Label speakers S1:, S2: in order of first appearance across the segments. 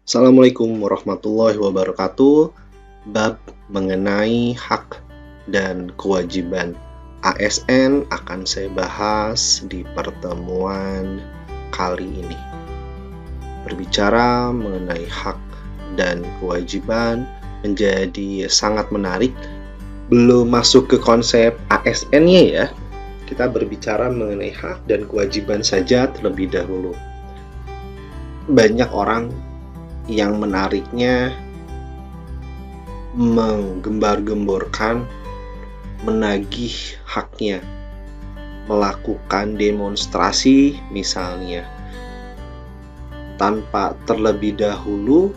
S1: Assalamualaikum warahmatullahi wabarakatuh. Bab mengenai hak dan kewajiban ASN akan saya bahas di pertemuan kali ini. Berbicara mengenai hak dan kewajiban menjadi sangat menarik. Belum masuk ke konsep ASN-nya ya. Kita berbicara mengenai hak dan kewajiban saja terlebih dahulu. Banyak orang yang menariknya menggembar-gemborkan menagih haknya, melakukan demonstrasi misalnya, tanpa terlebih dahulu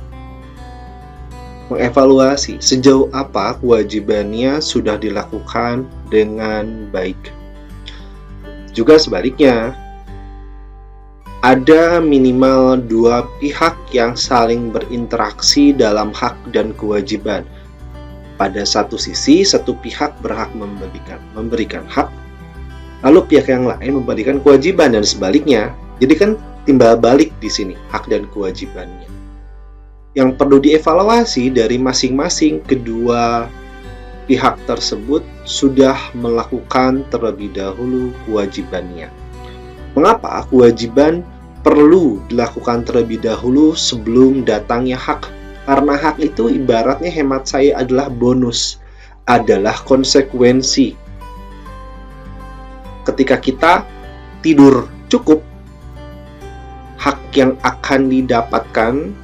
S1: mengevaluasi sejauh apa kewajibannya sudah dilakukan dengan baik. Juga sebaliknya, ada minimal dua pihak yang saling berinteraksi dalam hak dan kewajiban. Pada satu sisi, satu pihak berhak memberikan hak, lalu pihak yang lain memberikan kewajiban dan sebaliknya. Jadi kan timbal balik di sini hak dan kewajibannya. Yang perlu dievaluasi dari masing-masing kedua pihak tersebut sudah melakukan terlebih dahulu kewajibannya. Mengapa kewajiban perlu dilakukan terlebih dahulu sebelum datangnya hak? Karena hak itu ibaratnya hemat saya adalah bonus, adalah konsekuensi. Ketika kita tidur cukup, hak yang akan didapatkan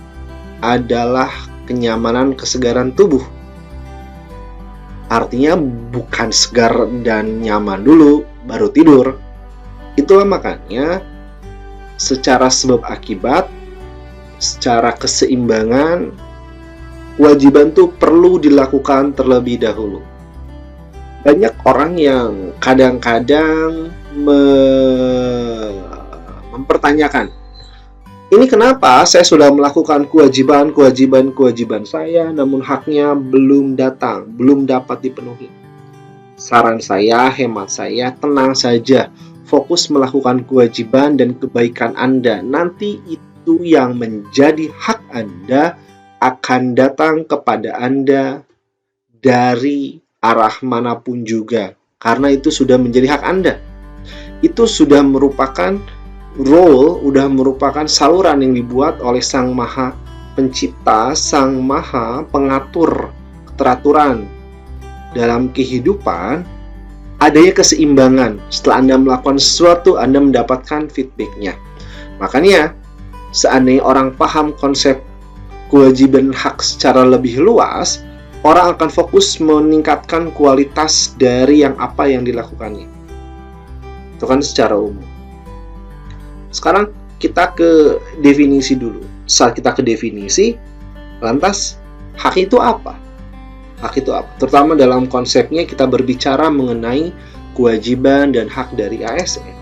S1: adalah kenyamanan, kesegaran tubuh. Artinya bukan segar dan nyaman dulu, baru tidur. Itulah makanya secara sebab akibat, secara keseimbangan, kewajiban itu perlu dilakukan terlebih dahulu. Banyak orang yang kadang-kadang mempertanyakan, ini kenapa saya sudah melakukan kewajiban saya, namun haknya belum datang, belum dapat dipenuhi. Saran saya, hemat saya, tenang saja. Fokus melakukan kewajiban dan kebaikan Anda. Nanti itu yang menjadi hak Anda akan datang kepada Anda dari arah manapun juga. Karena itu sudah menjadi hak Anda. Itu sudah merupakan sudah merupakan saluran yang dibuat oleh Sang Maha Pencipta, Sang Maha Pengatur keteraturan dalam kehidupan. Adanya keseimbangan. Setelah Anda melakukan sesuatu, Anda mendapatkan feedback-nya. Makanya, seandainya orang paham konsep kewajiban hak secara lebih luas, orang akan fokus meningkatkan kualitas dari apa yang dilakukannya. Itu kan secara umum. Sekarang kita ke definisi dulu. Saat kita ke definisi, lantas hak itu apa? Hak itu apa? Terutama dalam konsepnya kita berbicara mengenai kewajiban dan hak dari ASN.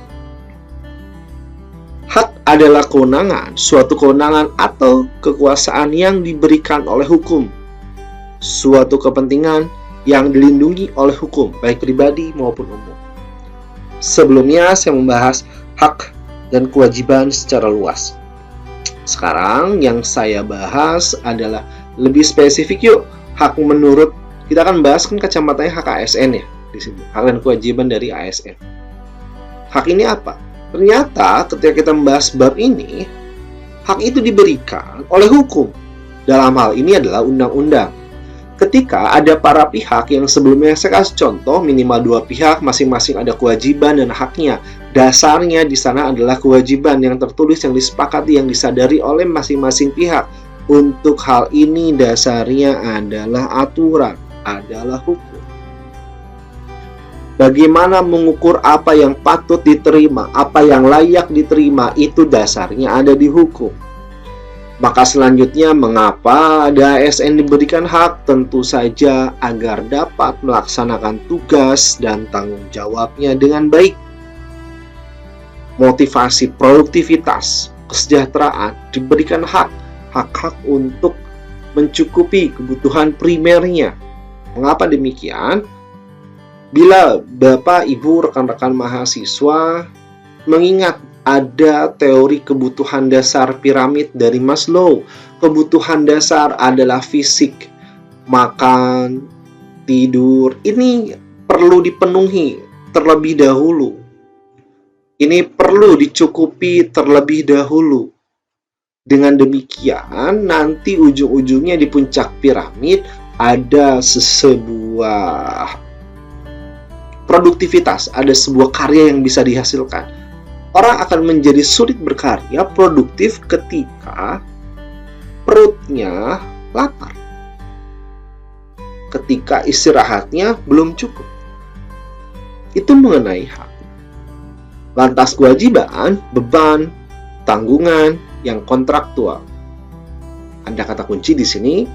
S1: Hak adalah kewenangan, suatu kewenangan atau kekuasaan yang diberikan oleh hukum. Suatu kepentingan yang dilindungi oleh hukum, baik pribadi maupun umum. Sebelumnya saya membahas hak dan kewajiban secara luas. Sekarang yang saya bahas adalah lebih spesifik yuk. Hak menurut, kita akan bahas kan kacamatanya hak ASN ya di sini. Hak dan kewajiban dari ASN. Hak ini apa? Ternyata ketika kita membahas bab ini, hak itu diberikan oleh hukum. Dalam hal ini adalah undang-undang. Ketika ada para pihak yang sebelumnya saya kasih contoh, minimal dua pihak, masing-masing ada kewajiban dan haknya. Dasarnya di sana adalah kewajiban yang tertulis, yang disepakati, yang disadari oleh masing-masing pihak. Untuk hal ini dasarnya adalah aturan, adalah hukum. Bagaimana mengukur apa yang patut diterima, apa yang layak diterima, itu dasarnya ada di hukum. Maka selanjutnya, mengapa ada ASN diberikan hak? Tentu saja agar dapat melaksanakan tugas dan tanggung jawabnya dengan baik. Motivasi produktivitas, kesejahteraan, diberikan hak-hak untuk mencukupi kebutuhan primernya. Mengapa demikian? Bila Bapak, Ibu, rekan-rekan mahasiswa mengingat ada teori kebutuhan dasar piramid dari Maslow. Kebutuhan dasar adalah fisik, makan, tidur. Ini perlu dipenuhi terlebih dahulu. Ini perlu dicukupi terlebih dahulu. Dengan demikian, nanti ujung-ujungnya di puncak piramid ada sebuah produktivitas, ada sebuah karya yang bisa dihasilkan. Orang akan menjadi sulit berkarya produktif ketika perutnya lapar, ketika istirahatnya belum cukup. Itu mengenai hak. Lantas kewajiban, beban, tanggungan yang kontraktual. Ada kata kunci di sini,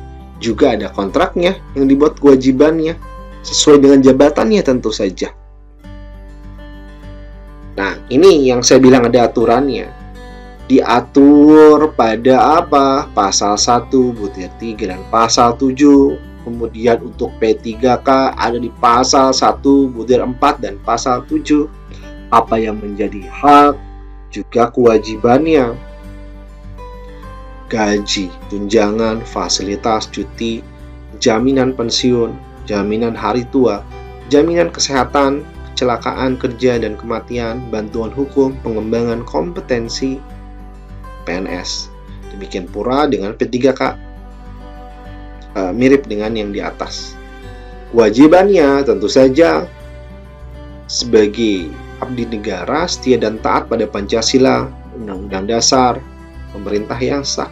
S1: juga ada kontraknya yang dibuat kewajibannya sesuai dengan jabatannya tentu saja. Nah, ini yang saya bilang ada aturannya. Diatur pada apa? Pasal 1 butir 3 dan pasal 7. Kemudian untuk P3K ada di pasal 1 butir 4 dan pasal 7. Apa yang menjadi hak, juga kewajibannya. Gaji, tunjangan, fasilitas, cuti, jaminan pensiun, jaminan hari tua, jaminan kesehatan, kecelakaan kerja dan kematian, bantuan hukum, pengembangan kompetensi PNS. Demikian pula dengan P3K, mirip dengan yang di atas. Kewajibannya tentu saja sebagai abdi negara, setia dan taat pada Pancasila, Undang-Undang Dasar, pemerintah yang sah.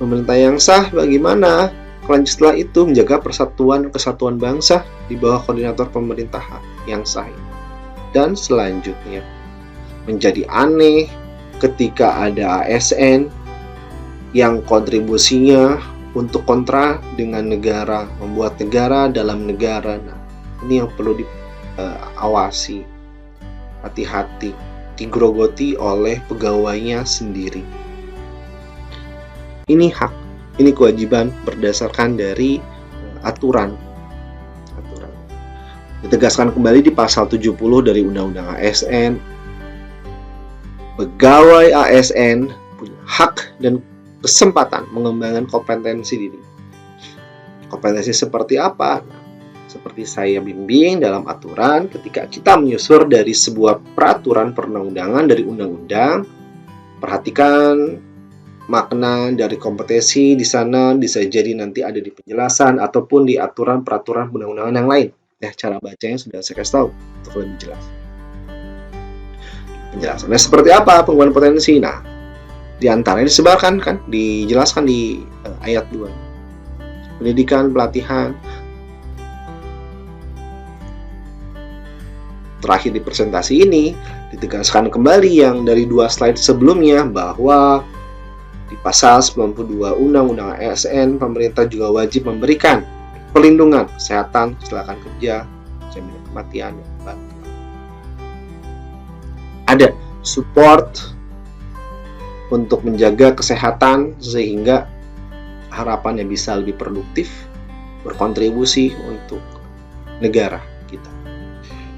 S1: Pemerintah yang sah bagaimana? Setelah itu menjaga persatuan kesatuan bangsa di bawah koordinator pemerintahan yang sah. Dan selanjutnya menjadi aneh ketika ada ASN yang kontribusinya untuk kontra dengan negara, membuat negara dalam negara. Nah, ini yang perlu diawasi, hati-hati, digrogoti oleh pegawainya sendiri. Ini hak, ini kewajiban berdasarkan dari aturan. Ditegaskan kembali di pasal 70 dari Undang-Undang ASN. Pegawai ASN punya hak dan kesempatan mengembangkan kompetensi diri. Kompetensi seperti apa? Seperti saya bimbing dalam aturan ketika kita menyusun dari sebuah peraturan perundang-undangan dari undang-undang. Perhatikan makna dari kompetensi di sana, bisa jadi nanti ada di penjelasan ataupun di aturan peraturan perundang-undangan yang lain. Ya, cara bacanya sudah saya kasih tahu untuk lebih jelas. Penjelasannya seperti apa pengembangan potensi? Nah, di antaranya disebarkan kan, dijelaskan di ayat 2. Pendidikan, pelatihan. Terakhir di presentasi ini ditegaskan kembali yang dari 2 slide sebelumnya bahwa di pasal 92 Undang-Undang ASN, pemerintah juga wajib memberikan perlindungan kesehatan, kecelakaan kerja, jaminan kematian, dan bantuan. Ada support untuk menjaga kesehatan sehingga harapannya bisa lebih produktif, berkontribusi untuk negara kita.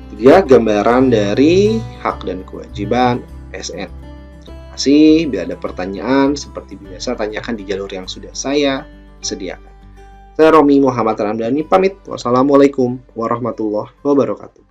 S1: Itu dia gambaran dari hak dan kewajiban ASN. Terima kasih. Bila ada pertanyaan seperti biasa, tanyakan di jalur yang sudah saya sediakan. Saya Romi Muhammad Ramdhani pamit. Wassalamualaikum warahmatullahi wabarakatuh.